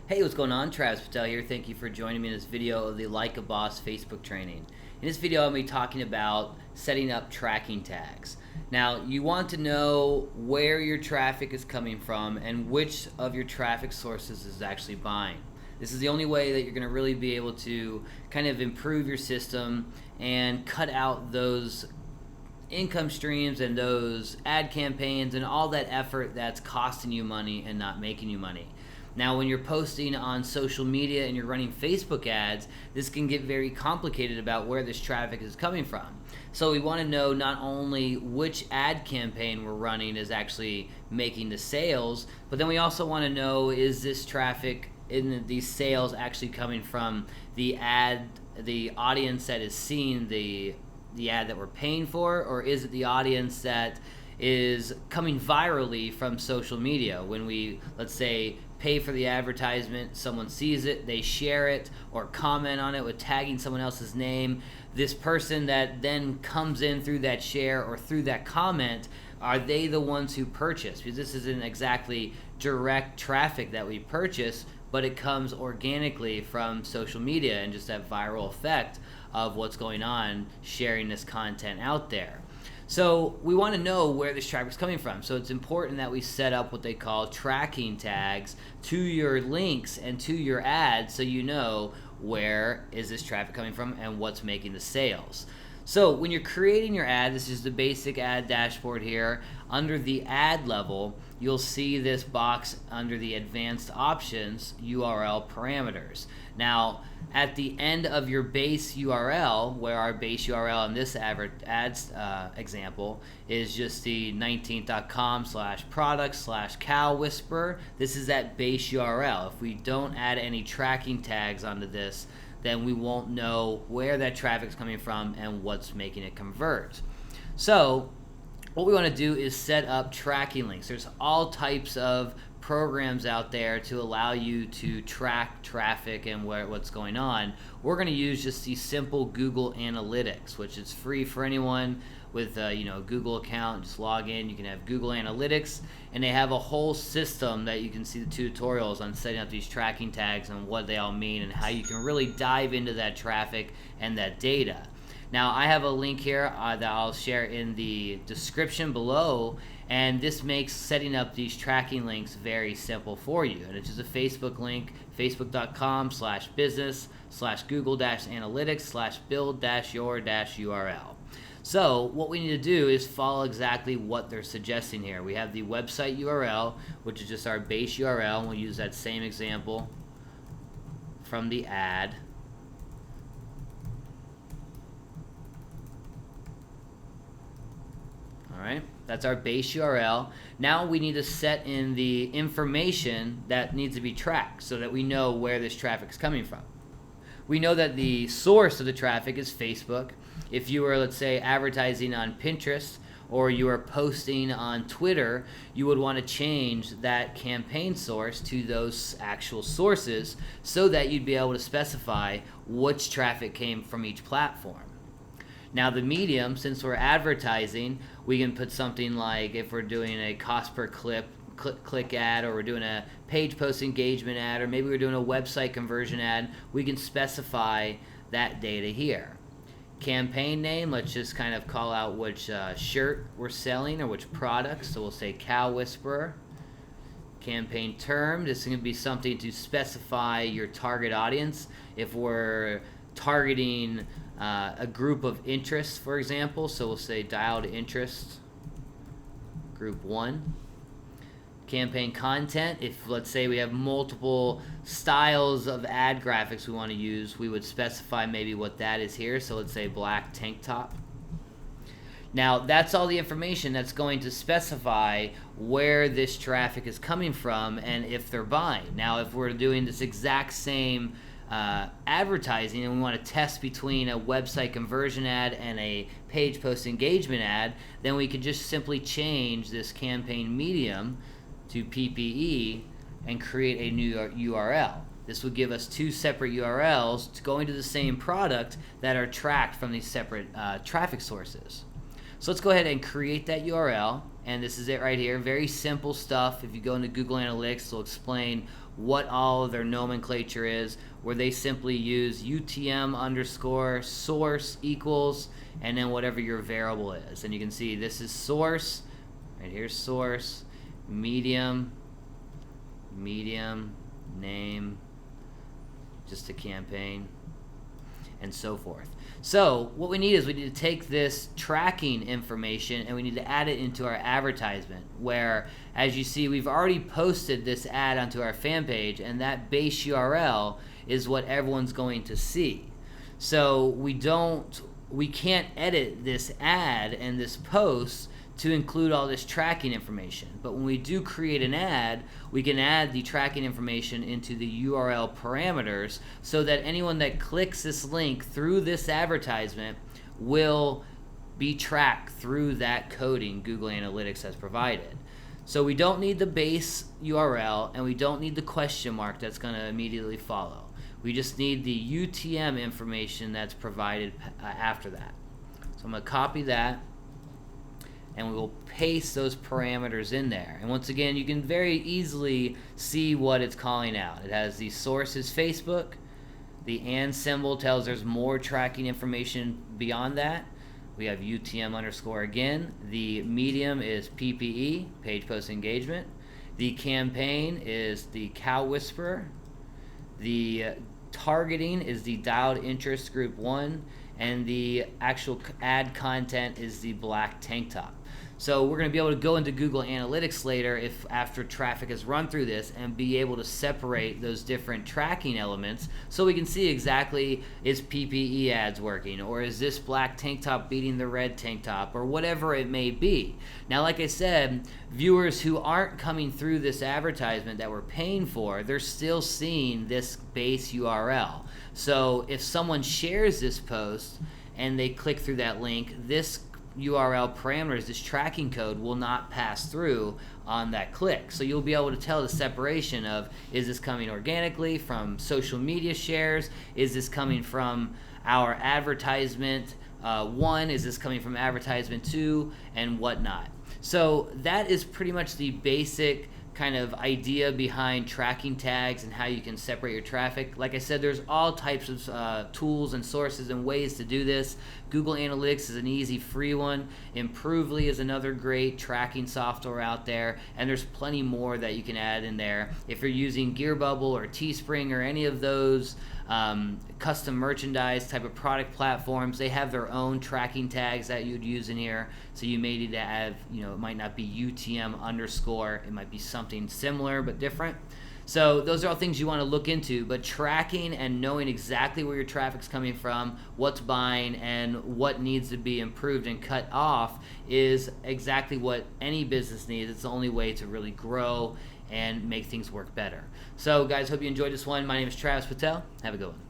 Hey, what's going on? Travis Patel here. Thank you for joining me in this video of the Like a Boss Facebook training. In this video, I'm going to be talking about setting up tracking tags. Now, you want to know where your traffic is coming from and which of your traffic sources is actually buying. This is the only way that you're going to really be able to kind of improve your system and cut out those income streams and those ad campaigns and all that effort that's costing you money and not making you money. Now, when you're posting on social media and you're running Facebook ads, this can get very complicated about where this traffic is coming from. So we want to know not only which ad campaign we're running is actually making the sales, but then we also want to know, is this traffic in these sales actually coming from the audience that is seeing the ad that we're paying for, or is it the audience that is coming virally from social media? When we, let's say, pay for the advertisement, someone sees it, they share it or comment on it with tagging someone else's name. This person that then comes in through that share or through that comment, are they the ones who purchase? Because this isn't exactly direct traffic that we purchase, but it comes organically from social media and just that viral effect of what's going on sharing this content out there. So we want to know where this traffic is coming from. So it's important that we set up what they call tracking tags to your links and to your ads, so you know where is this traffic coming from and what's making the sales. So when you're creating your ad, this is the basic ad dashboard here. Under the ad level, you'll see this box under the advanced options, URL parameters. Now, at the end of your base URL, where our base URL in this ads example is just the 19th.com/product/cow whisperer, this is that base URL. If we don't add any tracking tags onto this, then we won't know where that traffic is coming from and what's making it convert. So what we want to do is set up tracking links. There's all types of programs out there to allow you to track traffic and what's going on. We're going to use just the simple Google Analytics, which is free for anyone with a Google account. Just log in. You can have Google Analytics, and they have a whole system that you can see the tutorials on setting up these tracking tags and what they all mean and how you can really dive into that traffic and that data. Now, I have a link here that I'll share in the description below, and this makes setting up these tracking links very simple for you. And it's just a Facebook link, facebook.com/business/google-analytics/build-your-URL. So what we need to do is follow exactly what they're suggesting here. We have the website URL, which is just our base URL, and we'll use that same example from the ad. Alright, that's our base URL. Now we need to set in the information that needs to be tracked so that we know where this traffic is coming from. We know that the source of the traffic is Facebook. If you were, let's say, advertising on Pinterest or you are posting on Twitter, you would want to change that campaign source to those actual sources so that you'd be able to specify which traffic came from each platform. Now the medium, since we're advertising, we can put something like, if we're doing a cost per click ad, or we're doing a page post engagement ad, or maybe we're doing a website conversion ad, we can specify that data here. Campaign name, let's just kind of call out which shirt we're selling or which product, so we'll say Cow Whisperer. Campaign term, this is going to be something to specify your target audience. If we're targeting a group of interests, for example, so we'll say dialed interest group 1. Campaign content, if let's say we have multiple styles of ad graphics we want to use, we would specify maybe what that is here, so let's say black tank top. Now that's all the information that's going to specify where this traffic is coming from and if they're buying. Now if we're doing this exact same advertising and we want to test between a website conversion ad and a page post engagement ad, then we could just simply change this campaign medium to PPE and create a new URL. This would give us two separate URLs going to the same product that are tracked from these separate traffic sources. So let's go ahead and create that URL, and this is it right here. Very simple stuff. If you go into Google Analytics, it'll explain what all of their nomenclature is, where they simply use UTM underscore source equals, and then whatever your variable is. And you can see this is source, right here's source, medium, name, just a campaign, and so forth. So what we need is we need to take this tracking information and we need to add it into our advertisement, where, as you see, we've already posted this ad onto our fan page, and that base URL is what everyone's going to see. So we can't edit this ad and this post to include all this tracking information. But when we do create an ad, we can add the tracking information into the URL parameters so that anyone that clicks this link through this advertisement will be tracked through that coding Google Analytics has provided. So we don't need the base URL, and we don't need the question mark that's going to immediately follow. We just need the UTM information that's provided after that. So I'm going to copy that, and we will paste those parameters in there. And once again, you can very easily see what it's calling out. It has the source is Facebook. The and symbol tells there's more tracking information beyond that. We have UTM underscore again. The medium is PPE, page post engagement. The campaign is the cow whisperer. The targeting is the dialed interest group 1, and the actual ad content is the black tank top. So we're going to be able to go into Google Analytics later, if after traffic has run through this, and be able to separate those different tracking elements so we can see exactly, is PPE ads working, or is this black tank top beating the red tank top, or whatever it may be. Now, like I said, viewers who aren't coming through this advertisement that we're paying for, they're still seeing this base URL. So if someone shares this post and they click through that link, this URL parameters, this tracking code, will not pass through on that click. So you'll be able to tell the separation of, is this coming organically from social media shares? Is this coming from our advertisement 1? Is this coming from advertisement 2? And whatnot. So that is pretty much the basic kind of idea behind tracking tags and how you can separate your traffic. Like I said, there's all types of tools and sources and ways to do this. Google Analytics is an easy free one. Improvely is another great tracking software out there, and there's plenty more that you can add in there. If you're using Gearbubble or Teespring or any of those custom merchandise type of product platforms, they have their own tracking tags that you'd use in here. So you may need to have, it might not be UTM underscore, it might be something similar but different. So those are all things you want to look into, but tracking and knowing exactly where your traffic's coming from, what's buying, and what needs to be improved and cut off is exactly what any business needs. It's the only way to really grow and make things work better. So guys, hope you enjoyed this one. My name is Travis Patel. Have a good one.